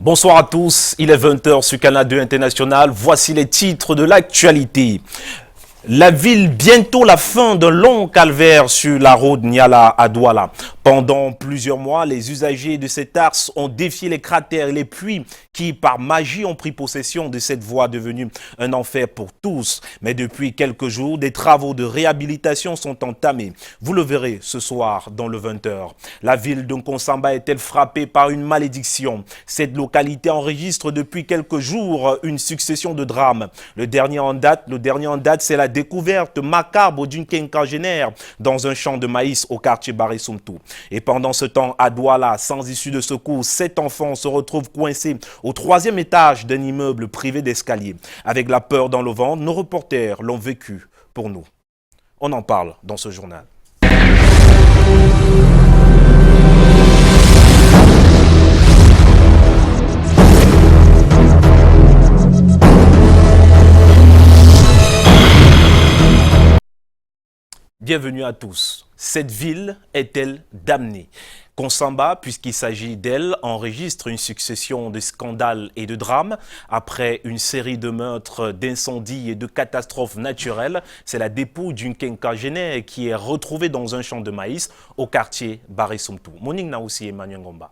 Bonsoir à tous, il est 20h sur Canal 2 International. Voici les titres de l'actualité. La ville, bientôt la fin d'un long calvaire sur la route Niala à Douala. Pendant plusieurs mois, les usagers de cet axe ont défié les cratères et les puits qui, par magie, ont pris possession de cette voie devenue un enfer pour tous. Mais depuis quelques jours, des travaux de réhabilitation sont entamés. Vous le verrez ce soir dans le 20h. La ville de Nkonsamba est-elle frappée par une malédiction? Cette localité enregistre depuis quelques jours une succession de drames. Le dernier en date, c'est la découverte macabre d'une quinquagénaire dans un champ de maïs au quartier Baré-Soumtou. Et pendant ce temps, à Douala, sans issue de secours, 7 enfants se retrouvent coincés au 3e étage d'un immeuble privé d'escalier. Avec la peur dans le ventre, nos reporters l'ont vécu pour nous. On en parle dans ce journal. Bienvenue à tous. Cette ville est-elle damnée? Nkonsamba, puisqu'il s'agit d'elle, enregistre une succession de scandales et de drames. Après une série de meurtres, d'incendies et de catastrophes naturelles, c'est la dépouille d'une quinquagénaire qui est retrouvée dans un champ de maïs au quartier Baré-Soumtou. Monique Naoussi et Emmanuel Ngomba.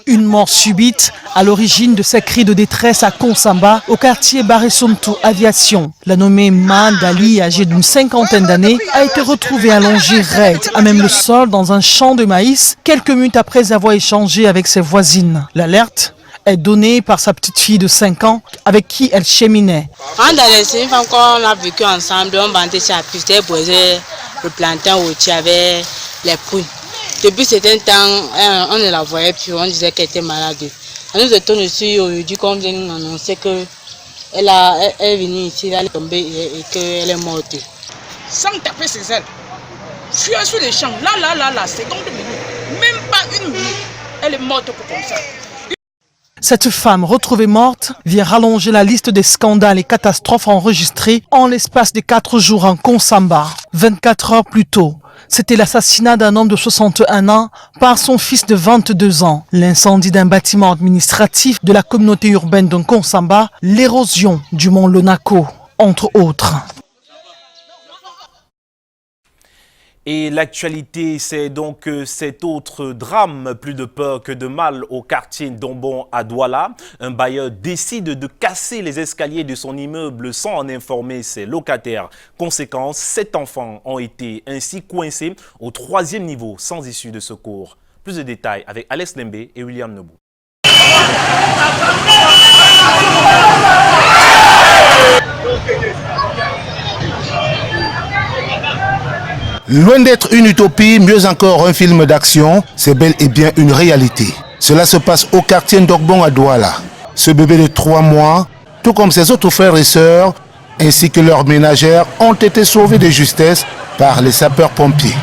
Une mort subite à l'origine de ces cris de détresse à Nkonsamba, au quartier Baré-Soumtou Aviation. La nommée Mandali, âgée d'une 50aine d'années, a été retrouvée allongée raide à même le sol dans un champ de maïs, quelques minutes après avoir échangé avec ses voisines. L'alerte est donnée par sa petite fille de 5 ans avec qui elle cheminait. On a vécu ensemble, on vendait sa piste, le plantain au avec les poules. Depuis certain temps, on ne la voyait plus, on disait qu'elle était malade. Nous étions ici aujourd'hui, comme vient nous annoncer qu'elle est venue ici, elle est tombée et qu'elle est morte. Sans taper ses ailes, fuir sur les champs, là, 50 minutes, même pas une minute, elle est morte comme ça. Cette femme retrouvée morte vient rallonger la liste des scandales et catastrophes enregistrés en l'espace de 4 jours en Nkonsamba. 24 heures plus tôt, c'était l'assassinat d'un homme de 61 ans par son fils de 22 ans, l'incendie d'un bâtiment administratif de la communauté urbaine de Nkonsamba, l'érosion du mont Lonako, entre autres. Et l'actualité, c'est donc cet autre drame, plus de peur que de mal au quartier d'Ombon à Douala. Un bailleur décide de casser les escaliers de son immeuble sans en informer ses locataires. Conséquence, 7 enfants ont été ainsi coincés au 3e niveau sans issue de secours. Plus de détails avec Alex Lembe et William Nebou. Loin d'être une utopie, mieux encore un film d'action, c'est bel et bien une réalité. Cela se passe au quartier d'Ombon à Douala. Ce bébé de 3 mois, tout comme ses autres frères et sœurs, ainsi que leurs ménagères, ont été sauvés de justesse par les sapeurs-pompiers.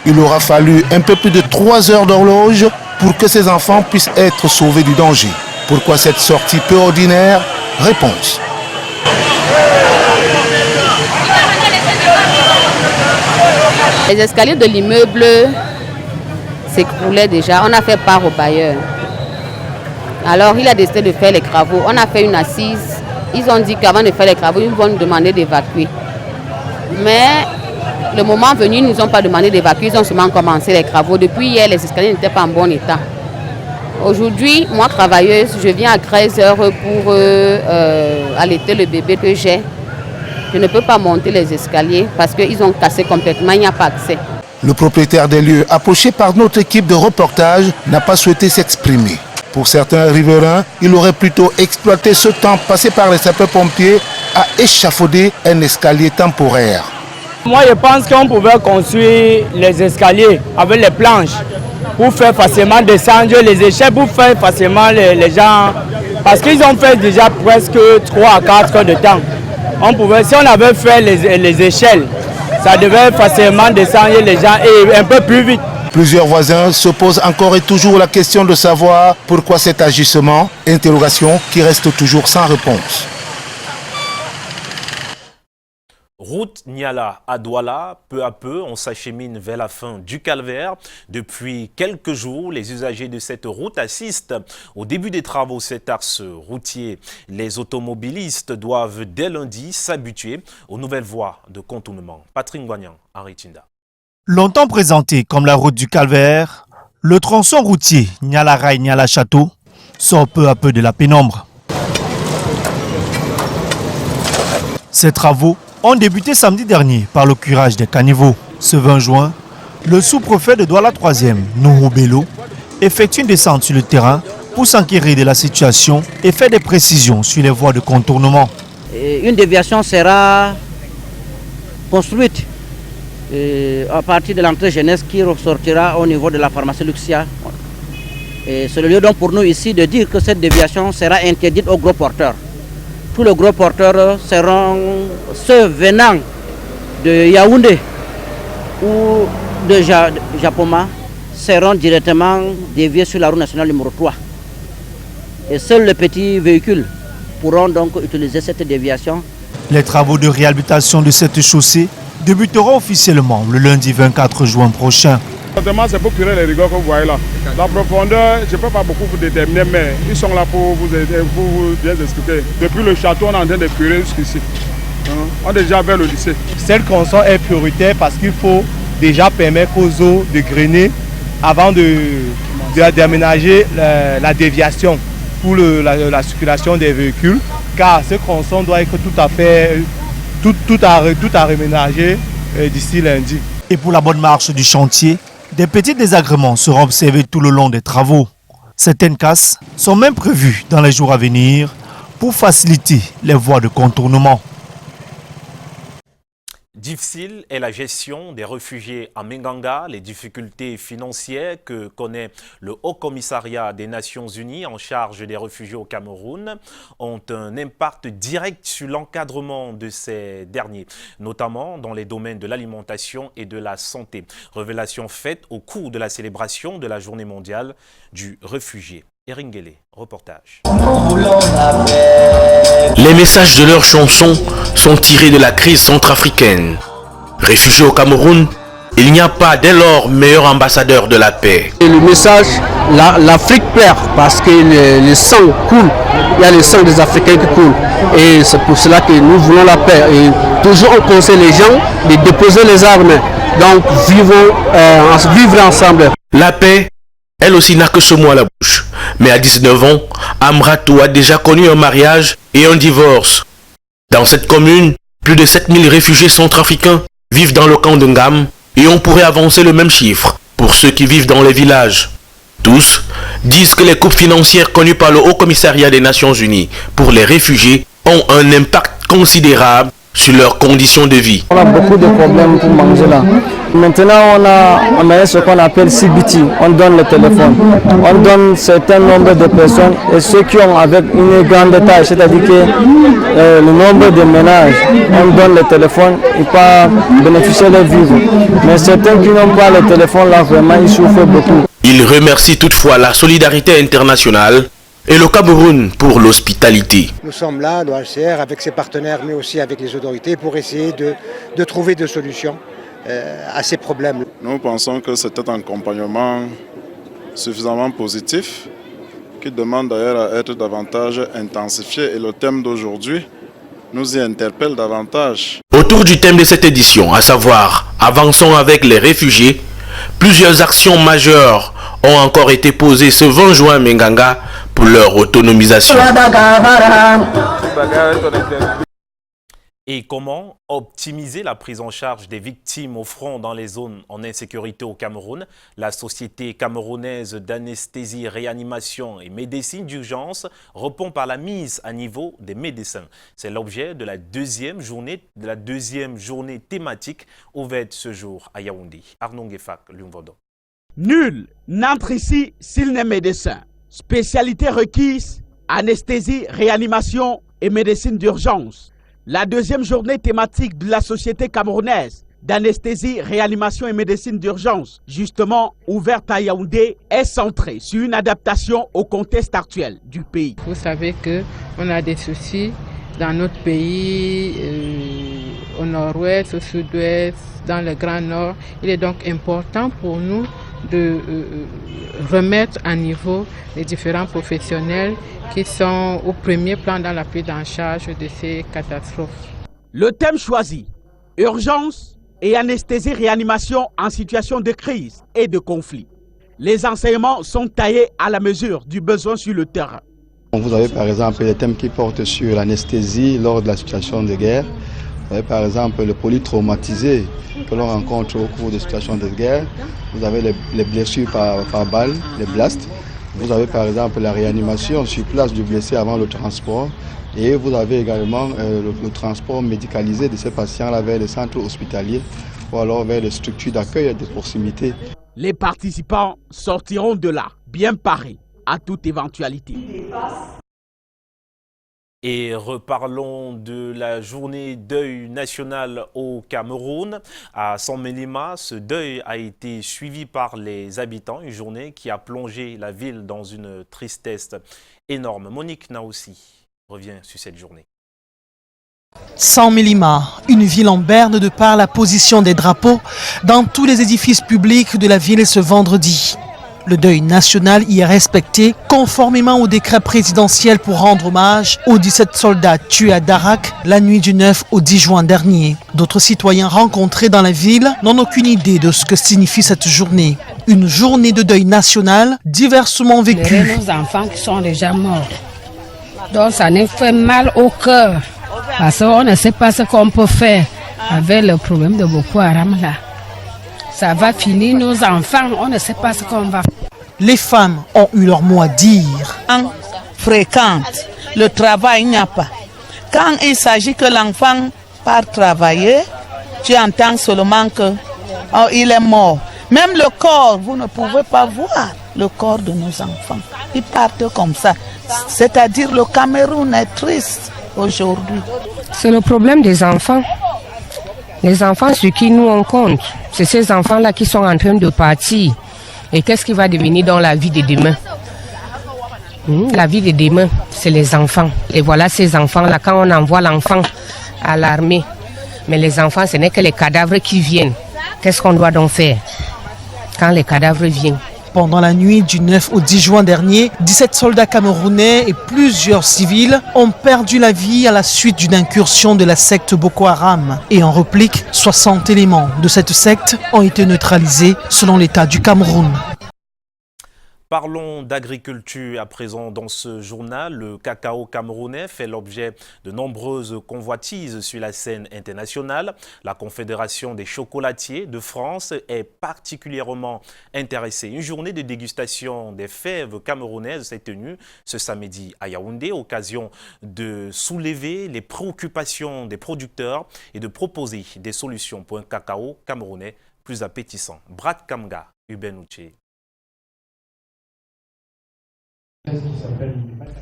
Il aura fallu un peu plus de 3 heures d'horloge pour que ces enfants puissent être sauvés du danger. Pourquoi cette sortie peu ordinaire? Réponse. Les escaliers de l'immeuble s'écroulaient déjà. On a fait part au bailleur. Alors, il a décidé de faire les travaux. On a fait une assise. Ils ont dit qu'avant de faire les travaux, ils vont nous demander d'évacuer. Mais le moment venu, ils ne nous ont pas demandé d'évacuer. Ils ont seulement commencé les travaux. Depuis hier, les escaliers n'étaient pas en bon état. Aujourd'hui, moi, travailleuse, je viens à 13h pour allaiter le bébé que j'ai. Je ne peux pas monter les escaliers parce qu'ils ont cassé complètement, il n'y a pas accès. Le propriétaire des lieux, approché par notre équipe de reportage, n'a pas souhaité s'exprimer. Pour certains riverains, il aurait plutôt exploité ce temps passé par les sapeurs-pompiers à échafauder un escalier temporaire. Moi, je pense qu'on pouvait construire les escaliers avec les planches pour faire facilement descendre les échelles, pour faire facilement les gens. Parce qu'ils ont fait déjà presque 3 à 4 heures de temps. Si on avait fait les échelles, ça devait facilement descendre les gens et un peu plus vite. Plusieurs voisins se posent encore et toujours la question de savoir pourquoi cet agissement, interrogation qui reste toujours sans réponse. Route Niala à Douala, peu à peu, on s'achemine vers la fin du calvaire. Depuis quelques jours, les usagers de cette route assistent au début des travaux cet axe routier. Les automobilistes doivent dès lundi s'habituer aux nouvelles voies de contournement. Patrick Nguyen, Henri Tinda. Longtemps présenté comme la route du calvaire, le tronçon routier Niala-Rail-Niala-Château sort peu à peu de la pénombre. Ces travaux ont débuté samedi dernier par le curage des caniveaux. Ce 20 juin, le sous-préfet de Douala 3e, Nourou Bello, effectue une descente sur le terrain pour s'enquérir de la situation et faire des précisions sur les voies de contournement. Une déviation sera construite à partir de l'entrée jeunesse qui ressortira au niveau de la pharmacie Luxia. C'est le lieu donc pour nous ici de dire que cette déviation sera interdite aux gros porteurs. Tous les gros porteurs seront ceux venant de Yaoundé ou de Japoma seront directement déviés sur la route nationale numéro 3. Et seuls les petits véhicules pourront donc utiliser cette déviation. Les travaux de réhabilitation de cette chaussée débuteront officiellement le lundi 24 juin prochain. C'est pour curer les rigoles que vous voyez là. La profondeur, je ne peux pas beaucoup vous déterminer, mais ils sont là pour vous aider, pour vous bien expliquer. Depuis le château, on est en train de curer jusqu'ici. On est déjà vers le lycée. Cette tronçon est prioritaire parce qu'il faut déjà permettre aux eaux de grainer avant d'aménager la déviation pour la circulation des véhicules. Car ce tronçon doit être tout à réménager d'ici lundi. Et pour la bonne marche du chantier, des petits désagréments seront observés tout le long des travaux. Certaines casses sont même prévues dans les jours à venir pour faciliter les voies de contournement. Difficile est la gestion des réfugiés à Menganga. Les difficultés financières que connaît le Haut Commissariat des Nations Unies en charge des réfugiés au Cameroun ont un impact direct sur l'encadrement de ces derniers, notamment dans les domaines de l'alimentation et de la santé. Révélation faite au cours de la célébration de la Journée mondiale du réfugié. Eringele, reportage. Les messages de leurs chansons sont tirés de la crise centrafricaine. Réfugiés au Cameroun, il n'y a pas dès lors meilleur ambassadeur de la paix. Et le message, l'Afrique pleure parce que le sang coule, il y a le sang des Africains qui coule. Et c'est pour cela que nous voulons la paix. Et toujours on conseille les gens de déposer les armes. Donc vivre ensemble. La paix, elle aussi n'a que ce mot à la bouche. Mais à 19 ans, Amratou a déjà connu un mariage et un divorce. Dans cette commune, plus de 7000 réfugiés centrafricains vivent dans le camp de Ngam et on pourrait avancer le même chiffre pour ceux qui vivent dans les villages. Tous disent que les coupes financières connues par le Haut Commissariat des Nations Unies pour les réfugiés ont un impact considérable sur leurs conditions de vie. On a beaucoup de problèmes pour manger là. Maintenant, on a ce qu'on appelle CBT, on donne le téléphone. On donne un certain nombre de personnes et ceux qui ont avec une grande taille, c'est-à-dire que le nombre de ménages, on donne le téléphone et pas bénéficier de vivre. Mais certains qui n'ont pas le téléphone là, vraiment, ils souffrent beaucoup. Il remercie toutefois la solidarité internationale et le Cameroun pour l'hospitalité. Nous sommes là, l'OHCR, avec ses partenaires, mais aussi avec les autorités, pour essayer de trouver des solutions à ces problèmes. Nous pensons que c'est un accompagnement suffisamment positif, qui demande d'ailleurs à être davantage intensifié. Et le thème d'aujourd'hui nous y interpelle davantage. Autour du thème de cette édition, à savoir « Avançons avec les réfugiés », plusieurs actions majeures ont encore été posées ce 20 juin à Menganga pour leur autonomisation. Et comment optimiser la prise en charge des victimes au front dans les zones en insécurité au Cameroun? La Société camerounaise d'anesthésie, réanimation et médecine d'urgence répond par la mise à niveau des médecins. C'est l'objet de la deuxième journée thématique ouverte ce jour à Yaoundé. Arnaud Ngefak, Lumvodo. Nul n'entre ici s'il n'est médecin. Spécialité requise, anesthésie, réanimation et médecine d'urgence. La deuxième journée thématique de la Société camerounaise d'anesthésie, réanimation et médecine d'urgence, justement ouverte à Yaoundé, est centrée sur une adaptation au contexte actuel du pays. Vous savez qu'on a des soucis dans notre pays au nord-ouest, au sud-ouest, dans le Grand Nord. Il est donc important pour nous de remettre à niveau les différents professionnels qui sont au premier plan dans la prise en charge de ces catastrophes. Le thème choisi, urgence et anesthésie-réanimation en situation de crise et de conflit. Les enseignements sont taillés à la mesure du besoin sur le terrain. Vous avez par exemple les thèmes qui portent sur l'anesthésie lors de la situation de guerre. Vous avez par exemple le polytraumatisé que l'on rencontre au cours de situations de guerre. Vous avez les blessures par balle, les blasts. Vous avez par exemple la réanimation sur place du blessé avant le transport. Et vous avez également le transport médicalisé de ces patients-là vers les centres hospitaliers ou alors vers les structures d'accueil de proximité. Les participants sortiront de là bien parés à toute éventualité. Et reparlons de la journée deuil national au Cameroun. À Saint-Mélima, ce deuil a été suivi par les habitants, une journée qui a plongé la ville dans une tristesse énorme. Monique Naossi revient sur cette journée. Saint-Mélima, une ville en berne de par la position des drapeaux dans tous les édifices publics de la ville ce vendredi. Le deuil national y est respecté conformément au décret présidentiel pour rendre hommage aux 17 soldats tués à Darak la nuit du 9 au 10 juin dernier. D'autres citoyens rencontrés dans la ville n'ont aucune idée de ce que signifie cette journée. Une journée de deuil national diversement vécue. Nos enfants qui sont déjà morts. Donc ça nous fait mal au cœur. Parce qu'on ne sait pas ce qu'on peut faire avec le problème de Boko Haram là. Ça va finir nos enfants, on ne sait pas ce qu'on va faire. Les femmes ont eu leur mot à dire. Fréquente, le travail il n'y a pas. Quand il s'agit que l'enfant part travailler, tu entends seulement que il est mort. Même le corps, vous ne pouvez pas voir le corps de nos enfants. Ils partent comme ça. C'est-à-dire le Cameroun est triste aujourd'hui. C'est le problème des enfants. Les enfants sur qui nous on compte, c'est ces enfants-là qui sont en train de partir. Et qu'est-ce qui va devenir dans la vie de demain? La vie de demain, c'est les enfants. Et voilà ces enfants-là, quand on envoie l'enfant à l'armée, mais les enfants, ce n'est que les cadavres qui viennent. Qu'est-ce qu'on doit donc faire quand les cadavres viennent? Pendant la nuit du 9 au 10 juin dernier, 17 soldats camerounais et plusieurs civils ont perdu la vie à la suite d'une incursion de la secte Boko Haram. Et en réplique, 60 éléments de cette secte ont été neutralisés selon l'État du Cameroun. Parlons d'agriculture à présent dans ce journal. Le cacao camerounais fait l'objet de nombreuses convoitises sur la scène internationale. La Confédération des chocolatiers de France est particulièrement intéressée. Une journée de dégustation des fèves camerounaises s'est tenue ce samedi à Yaoundé, occasion de soulever les préoccupations des producteurs et de proposer des solutions pour un cacao camerounais plus appétissant. Brad Kamga, Ubenouché.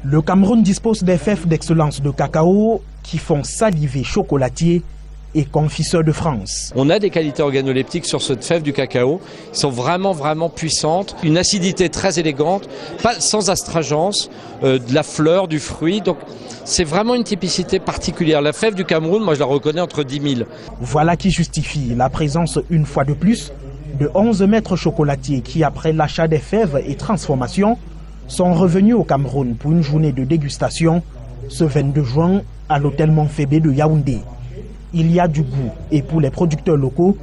Le Cameroun dispose des fèves d'excellence de cacao qui font saliver chocolatiers et confiseurs de France. On a des qualités organoleptiques sur cette fève du cacao qui sont vraiment puissantes, une acidité très élégante, pas sans astringence, de la fleur, du fruit, donc c'est vraiment une typicité particulière. La fève du Cameroun, moi je la reconnais entre 10 000. Voilà qui justifie la présence une fois de plus de 11 maîtres chocolatiers qui, après l'achat des fèves et transformation, sont revenus au Cameroun pour une journée de dégustation ce 22 juin à l'hôtel Montfébé de Yaoundé. Il y a du goût et pour les producteurs locaux,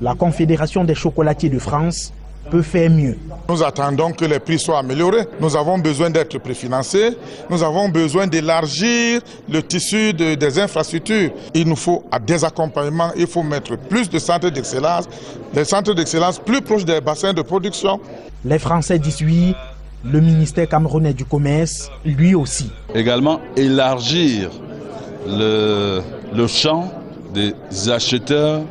la Confédération des chocolatiers de France peut faire mieux. Nous attendons que les prix soient améliorés. Nous avons besoin d'être préfinancés. Nous avons besoin d'élargir le tissu des infrastructures. Il nous faut des accompagnements. Il faut mettre plus de centres d'excellence, des centres d'excellence plus proches des bassins de production. Les Français disent oui. Le ministère camerounais du commerce, lui aussi. Également, élargir le champ des acheteurs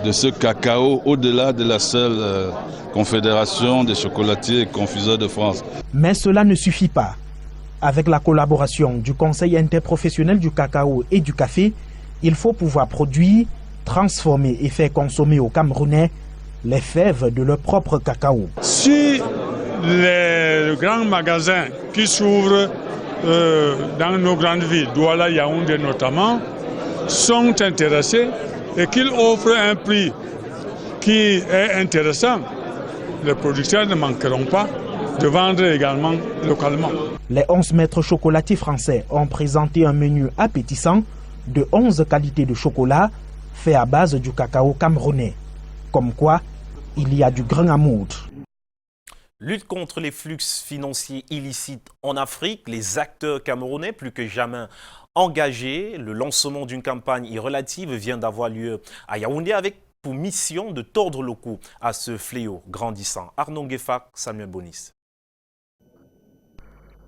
de ce cacao au-delà de la seule Confédération des chocolatiers et confiseurs de France. Mais cela ne suffit pas. Avec la collaboration du Conseil interprofessionnel du cacao et du café, il faut pouvoir produire, transformer et faire consommer aux Camerounais les fèves de leur propre cacao. Si les grands magasins qui s'ouvrent dans nos grandes villes, Douala, Yaoundé notamment, sont intéressés et qu'ils offrent un prix qui est intéressant, les producteurs ne manqueront pas de vendre également localement. Les 11 maîtres chocolatiers français ont présenté un menu appétissant de 11 qualités de chocolat fait à base du cacao camerounais. Comme quoi, il y a du grain à moudre. Lutte contre les flux financiers illicites en Afrique, les acteurs camerounais plus que jamais engagés. Le lancement d'une campagne relative vient d'avoir lieu à Yaoundé avec pour mission de tordre le cou à ce fléau grandissant. Arnaud Gueffak, Samuel Bonis.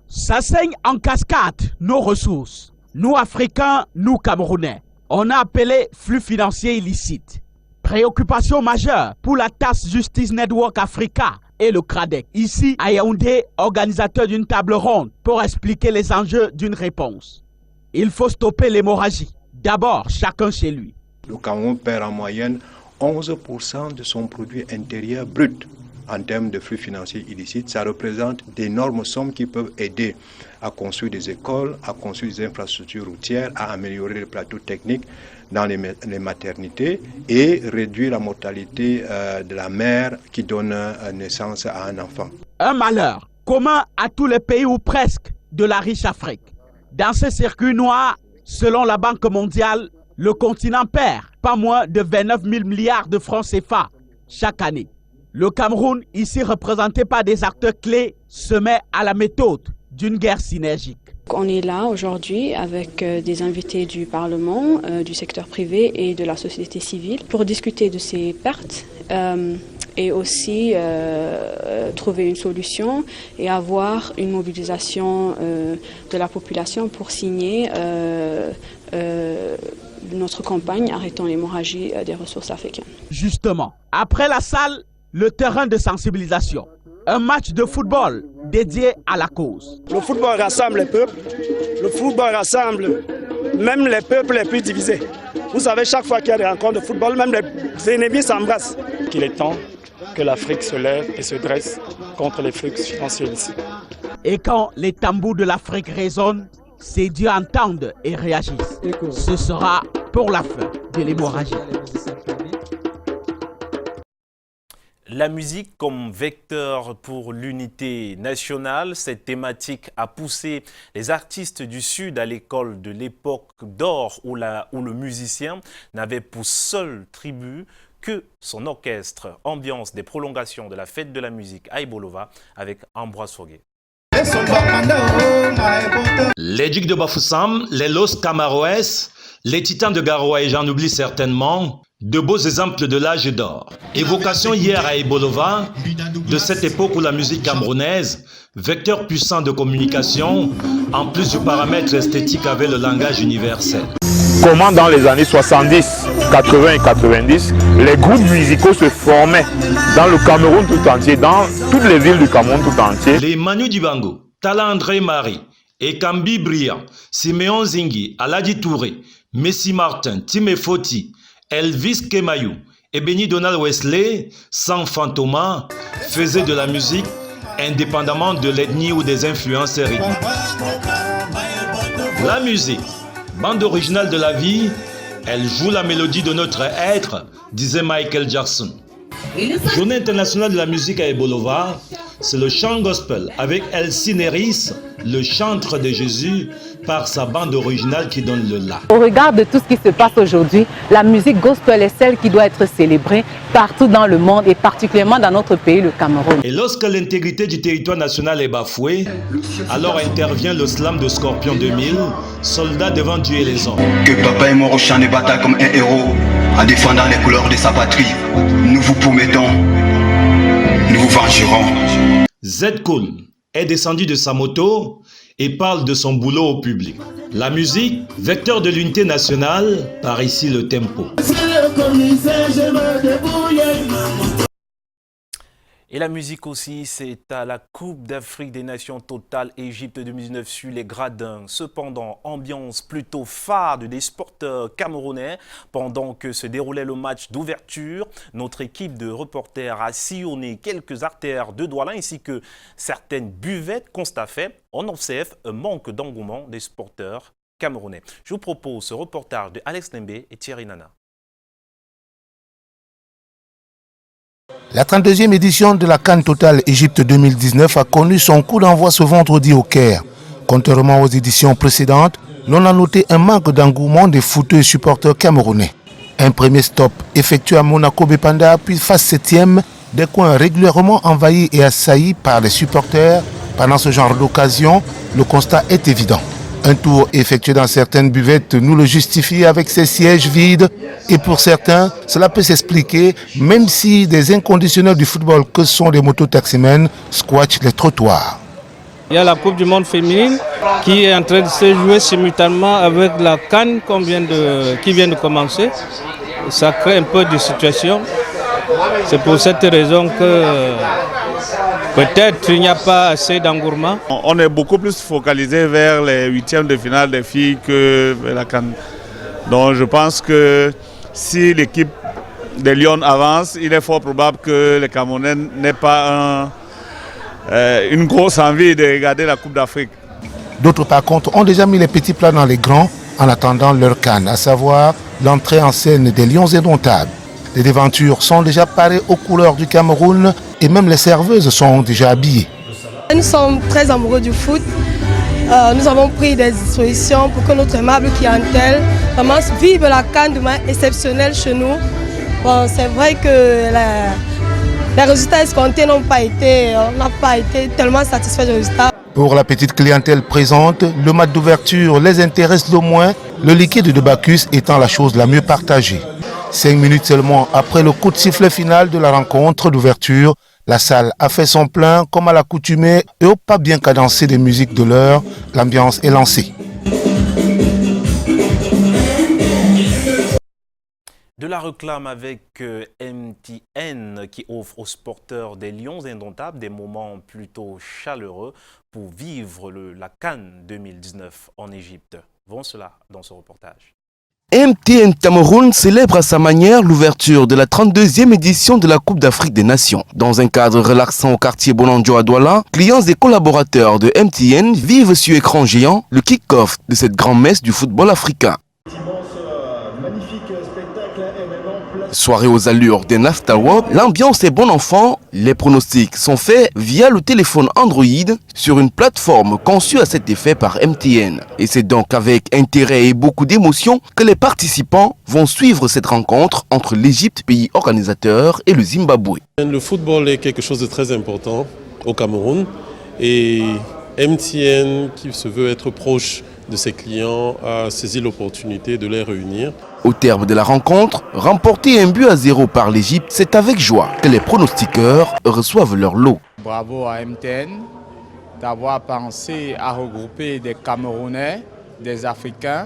Ça saigne en cascade nos ressources. Nous Africains, nous Camerounais. On a appelé flux financiers illicites. Préoccupation majeure pour la Task Justice Network Africa et le CRADEC. Ici, à Yaoundé, organisateur d'une table ronde pour expliquer les enjeux d'une réponse. Il faut stopper l'hémorragie. D'abord, chacun chez lui. Le Cameroun perd en moyenne 11% de son produit intérieur brut. En termes de flux financiers illicites, ça représente d'énormes sommes qui peuvent aider à construire des écoles, à construire des infrastructures routières, à améliorer les plateaux techniques dans les maternités et réduire la mortalité de la mère qui donne naissance à un enfant. Un malheur commun à tous les pays ou presque de la riche Afrique. Dans ce circuit noir, selon la Banque mondiale, le continent perd pas moins de 29 000 milliards de francs CFA chaque année. Le Cameroun, ici représenté par des acteurs clés, se met à la méthode d'une guerre synergique. On est là aujourd'hui avec des invités du Parlement, du secteur privé et de la société civile pour discuter de ces pertes et aussi trouver une solution et avoir une mobilisation de la population pour signer notre campagne Arrêtons l'hémorragie des ressources africaines. Justement, après la salle, le terrain de sensibilisation. Un match de football dédié à la cause. Le football rassemble les peuples. Le football rassemble même les peuples les plus divisés. Vous savez, chaque fois qu'il y a des rencontres de football, même les ennemis s'embrassent. Qu'il est temps que l'Afrique se lève et se dresse contre les flux financiers illicites. Et quand les tambours de l'Afrique résonnent, ces dieux entendent et réagissent. Ce sera pour la fin de l'hémorragie. La musique comme vecteur pour l'unité nationale, cette thématique a poussé les artistes du Sud à l'école de l'époque d'or où le musicien n'avait pour seul tribut que son orchestre. Ambiance des prolongations de la fête de la musique à Ibolova avec Ambroise Foguet. Les Ducs de Bafoussam, les Los Camaroès, les Titans de Garoua et j'en oublie certainement, de beaux exemples de l'âge d'or. Évocation hier à Ibolova de cette époque où la musique camerounaise, vecteur puissant de communication, en plus du paramètre esthétique avait le langage universel. Comment dans les années 70, 80 et 90, les groupes musicaux se formaient dans le Cameroun tout entier, dans toutes les villes du Cameroun tout entier. Les Manu Dibango, Tala André Marie, Ekambi Briand, Siméon Zingi, Aladi Touré, Messi Martin, Timé Foti, Elvis Kemayou et Benny Donald Wesley, sans Fantoma, faisaient de la musique indépendamment de l'ethnie ou des influences rythmiques. La musique, bande originale de la vie, elle joue la mélodie de notre être, disait Michael Jackson. Journée internationale de la musique à Ibolova, c'est le chant gospel avec Elsie Neris, le chantre de Jésus, par sa bande originale qui donne le la. Au regard de tout ce qui se passe aujourd'hui, la musique gospel est celle qui doit être célébrée partout dans le monde et particulièrement dans notre pays, le Cameroun. Et lorsque l'intégrité du territoire national est bafouée, alors intervient le slam de Scorpion 2000, soldat devant Dieu et les hommes. Que papa est mort au champ de bataille comme un héros, en défendant les couleurs de sa patrie. Nous vous promettons, nous vous vengerons. Z Cool est descendu de sa moto et parle de son boulot au public. La musique, vecteur de l'unité nationale, par ici le tempo. Et la musique aussi, c'est à la Coupe d'Afrique des Nations Total Égypte 2019 sur les gradins. Cependant, ambiance plutôt fade des sporteurs camerounais. Pendant que se déroulait le match d'ouverture, notre équipe de reporters a sillonné quelques artères de Douala ainsi que certaines buvettes. Constat fait, on observe un manque d'engouement des sporteurs camerounais. Je vous propose ce reportage de Alex Nembe et Thierry Nana. La 32e édition de la CAN Total Égypte 2019 a connu son coup d'envoi ce vendredi au Caire. Contrairement aux éditions précédentes, l'on a noté un manque d'engouement des footeux supporters camerounais. Un premier stop effectué à Monaco-Bepanda, puis phase 7e, des coins régulièrement envahis et assaillis par les supporters. Pendant ce genre d'occasion, le constat est évident. Un tour effectué dans certaines buvettes nous le justifie avec ses sièges vides. Et pour certains, cela peut s'expliquer, même si des inconditionnels du football que sont les mototaximens squattent les trottoirs. Il y a la Coupe du Monde féminine qui est en train de se jouer simultanément avec la CAN qui vient de commencer. Ça crée un peu de situation. C'est pour cette raison que peut-être il n'y a pas assez d'engouement. On est beaucoup plus focalisé vers les huitièmes de finale des filles que vers la CAN. Donc je pense que si l'équipe des Lions avance, il est fort probable que les Camerounais n'aient pas une grosse envie de regarder la Coupe d'Afrique. D'autres par contre ont déjà mis les petits plats dans les grands en attendant leur CAN, à savoir l'entrée en scène des Lions indomptables. Les devantures sont déjà parées aux couleurs du Cameroun et même les serveuses sont déjà habillées. Nous sommes très amoureux du foot. Nous avons pris des dispositions pour que notre aimable clientèle vraiment vive la CAN de manière exceptionnelle chez nous. Bon, c'est vrai que les résultats escomptés on n'a pas été tellement satisfaits des résultats. Pour la petite clientèle présente, le match d'ouverture les intéresse le moins, le liquide de Bacchus étant la chose la mieux partagée. 5 minutes seulement après le coup de sifflet final de la rencontre d'ouverture, la salle a fait son plein comme à l'accoutumée et au pas bien cadencé des musiques de l'heure, l'ambiance est lancée. De la réclame avec MTN qui offre aux sporteurs des Lions indomptables des moments plutôt chaleureux pour vivre la CAN 2019 en Égypte. Voyons cela dans ce reportage. MTN Cameroun célèbre à sa manière l'ouverture de la 32e édition de la Coupe d'Afrique des Nations. Dans un cadre relaxant au quartier Bonanjo à Douala, clients et collaborateurs de MTN vivent sur écran géant le kick-off de cette grand-messe du football africain. Soirée aux allures d'un after-work, l'ambiance est bon enfant, les pronostics sont faits via le téléphone Android sur une plateforme conçue à cet effet par MTN. Et c'est donc avec intérêt et beaucoup d'émotion que les participants vont suivre cette rencontre entre l'Égypte, pays organisateur, et le Zimbabwe. Le football est quelque chose de très important au Cameroun et MTN, qui se veut être proche de ses clients, a saisi l'opportunité de les réunir. Au terme de la rencontre, remporter 1-0 par l'Égypte, c'est avec joie que les pronostiqueurs reçoivent leur lot. Bravo à MTN d'avoir pensé à regrouper des Camerounais, des Africains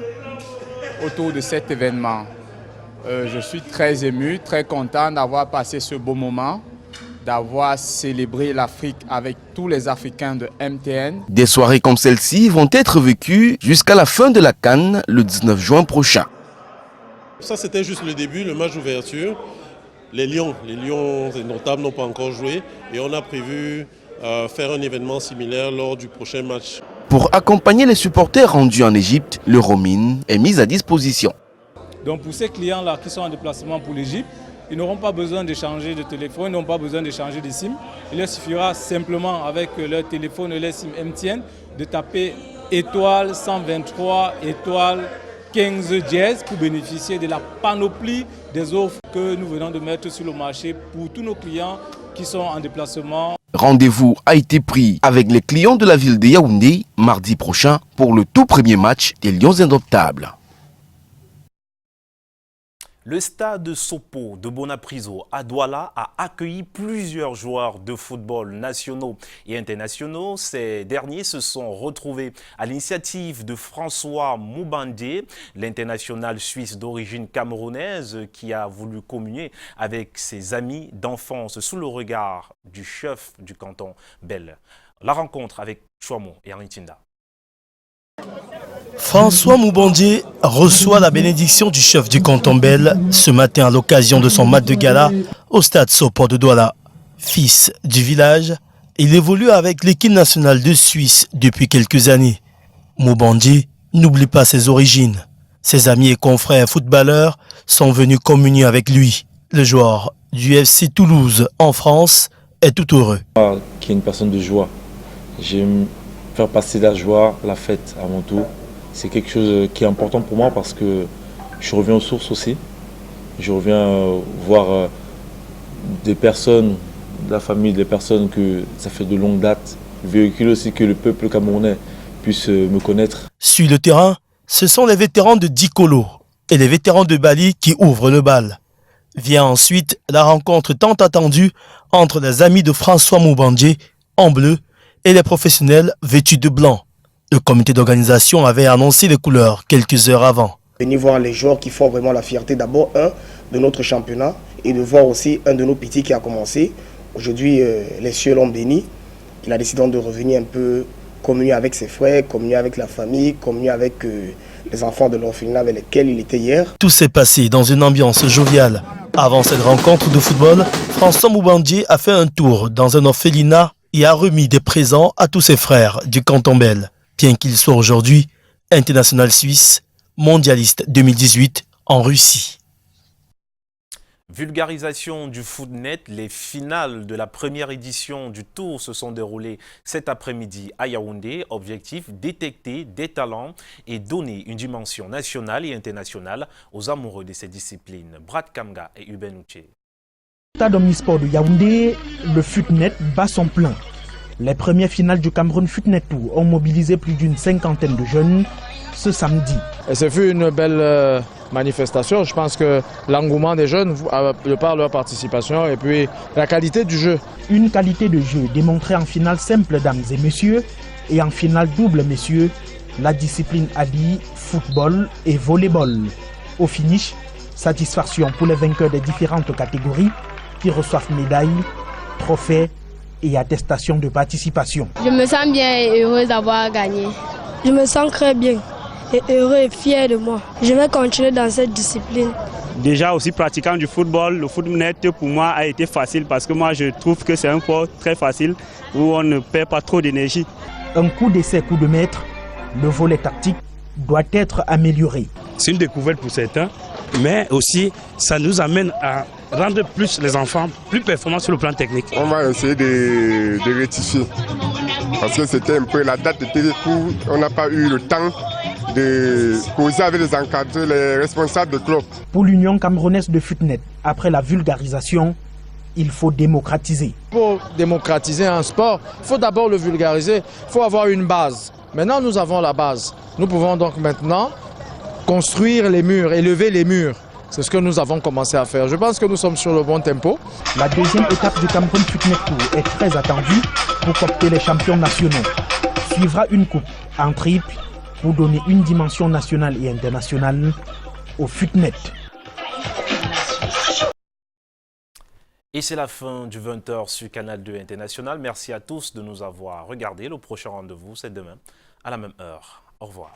autour de cet événement. Je suis très ému, très content d'avoir passé ce beau moment, d'avoir célébré l'Afrique avec tous les Africains de MTN. Des soirées comme celle-ci vont être vécues jusqu'à la fin de la CAN le 19 juin prochain. Ça, c'était juste le début, le match d'ouverture. Les Lions indomptables n'ont pas encore joué et on a prévu faire un événement similaire lors du prochain match. Pour accompagner les supporters rendus en Égypte, le roaming est mis à disposition. Donc pour ces clients-là qui sont en déplacement pour l'Égypte, ils n'auront pas besoin d'échanger de téléphone, ils n'ont pas besoin d'échanger de SIM. Il leur suffira simplement avec leur téléphone et leur SIM MTN de taper étoile 123, étoile 15 dièse pour bénéficier de la panoplie des offres que nous venons de mettre sur le marché pour tous nos clients qui sont en déplacement. Rendez-vous a été pris avec les clients de la ville de Yaoundé mardi prochain pour le tout premier match des Lions indomptables. Le stade Sopo de Bonapriso à Douala a accueilli plusieurs joueurs de football nationaux et internationaux. Ces derniers se sont retrouvés à l'initiative de François Moubandé, l'international suisse d'origine camerounaise qui a voulu communier avec ses amis d'enfance sous le regard du chef du canton Bel. La rencontre avec Chouamou et Henri-Tinda. François Moubandé reçoit la bénédiction du chef du canton Bel ce matin à l'occasion de son match de gala au stade Sopo de Douala. Fils du village, il évolue avec l'équipe nationale de Suisse depuis quelques années. Moubandé n'oublie pas ses origines. Ses amis et confrères footballeurs sont venus communier avec lui. Le joueur du FC Toulouse en France est tout heureux. Qui est une personne de joie. J'aime faire passer la joie, la fête à mon tour. C'est quelque chose qui est important pour moi parce que je reviens aux sources aussi. Je reviens voir des personnes, de la famille, des personnes que ça fait de longue date. Véhicule aussi que le peuple camerounais puisse me connaître. Sur le terrain, ce sont les vétérans de Dikolo et les vétérans de Bali qui ouvrent le bal. Vient ensuite la rencontre tant attendue entre les amis de François Moubandje en bleu et les professionnels vêtus de blanc. Le comité d'organisation avait annoncé les couleurs quelques heures avant. Venir voir les joueurs qui font vraiment la fierté d'abord, de notre championnat et de voir aussi un de nos petits qui a commencé. Aujourd'hui, les cieux l'ont béni. Il a décidé de revenir un peu communier avec ses frères, communier avec la famille, communier avec les enfants de l'orphelinat avec lesquels il était hier. Tout s'est passé dans une ambiance joviale. Avant cette rencontre de football, François Moubandje a fait un tour dans un orphelinat et a remis des présents à tous ses frères du canton Bel. Bien qu'il soit aujourd'hui international suisse, mondialiste 2018 en Russie. Vulgarisation du Footnet, les finales de la première édition du Tour se sont déroulées cet après-midi à Yaoundé. Objectif, détecter des talents et donner une dimension nationale et internationale aux amoureux de ces disciplines. Brad Kamga et Uben Uche. Stade Omnisport de Yaoundé, le Footnet bat son plein. Les premières finales du Cameroun Footnet Tour ont mobilisé plus d'une cinquantaine de jeunes ce samedi. Et ce fut une belle manifestation. Je pense que l'engouement des jeunes, de par leur participation et puis la qualité du jeu. Une qualité de jeu démontrée en finale simple dames et messieurs et en finale double messieurs, la discipline allie football et volleyball. Au finish, satisfaction pour les vainqueurs des différentes catégories qui reçoivent médailles, trophées et attestations de participation. Je me sens bien et heureuse d'avoir gagné. Je me sens très bien et heureux et fier de moi. Je vais continuer dans cette discipline. Déjà aussi pratiquant du football, le Footnet pour moi a été facile parce que moi je trouve que c'est un sport très facile où on ne perd pas trop d'énergie. Un coup d'essai, coup de maître, le volet tactique doit être amélioré. C'est une découverte pour certains, mais aussi ça nous amène à rendre plus les enfants plus performants sur le plan technique. On va essayer de rectifier parce que c'était un peu la date de télécours, on n'a pas eu le temps de causer avec les encadrés, les responsables de club. Pour l'Union camerounaise de Footnet, après la vulgarisation, il faut démocratiser. Pour démocratiser un sport, il faut d'abord le vulgariser, il faut avoir une base. Maintenant, nous avons la base. Nous pouvons donc maintenant construire les murs, élever les murs. C'est ce que nous avons commencé à faire. Je pense que nous sommes sur le bon tempo. La deuxième étape du Cameroun Footnet Tour est très attendue pour coopter les champions nationaux. Suivra une coupe en triple pour donner une dimension nationale et internationale au Footnet. Et c'est la fin du 20h sur Canal 2 International. Merci à tous de nous avoir regardés. Le prochain rendez-vous, c'est demain à la même heure. Au revoir.